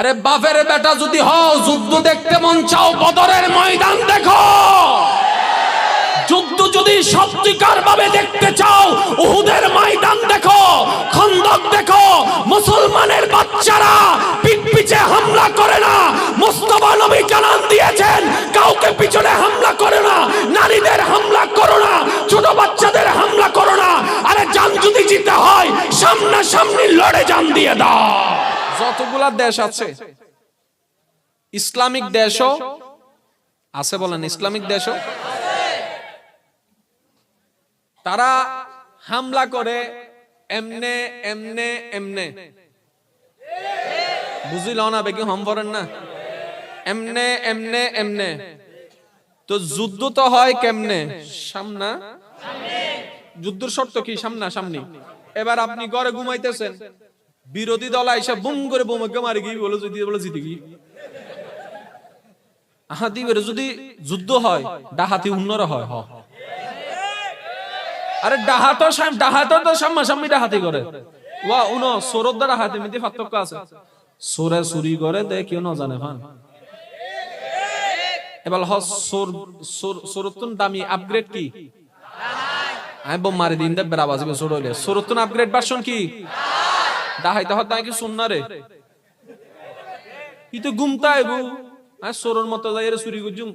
আরে বাপের বেটা যদি হও, যুদ্ধ দেখতে মন চাও, বদরের ময়দান দেখো। যুদ্ধ যদি সত্যিকার ভাবে দেখতে চাও, উহুদের ময়দান দেখো, খন্দক দেখো। মুসলমানের বাচ্চারা পিঠ পিছে হামলা করে না। মুস্তাফা নবী জানান দিয়েছেন, কাউকে পিছনে হামলা করো না, নারীদের হামলা করো না, ছোট বাচ্চাদের হামলা করো না। আরে জান যদি জিতে হয়, সামনাসামনি লড়ে জান দিয়ে দাও। যতগুলা দেশ আছে, ইসলামিক দেশও আছে, বলেন ইসলামিক দেশও, তারা হামলা করে এমনে এমনে এমনে, বুঝিল না বেকি হম পড়েন না, এমনে এমনে এমনে। তো যুদ্ধ তো হয় কেমনে? সামনা, যুদ্ধের শর্ত কি? সামনা সামনি। এবার আপনি ঘরে ঘুমাইতেছেন, বিরোধী দল আইসা বুম করে বোমাকে মারি গিয়ে বলে যদি বলে জিতে গিয়ে হাতি বেরো। যদি যুদ্ধ হয়, ডাহাতি উন্নর হয়। আরে ডাহাতো তো সামনাসামনি ডাহাতি করে। ওয়া উনো সোরদ ডাহাতি মধ্যে পার্থক্য আছে। সোরে চুরি করে দে কেউ না জানে ফান। এবার সোরতুন দামি আপগ্রেড কি? আমি বোম মারি দিন দে বেড়া বাজিবে সোর হইলে। সোরতুন আপগ্রেড ভার্সন কি? ডাহাইতে হত নাকি শুননা রে। ই তো গুমতা এবু। আর সোরর মতো যাই চুরি গুজুম।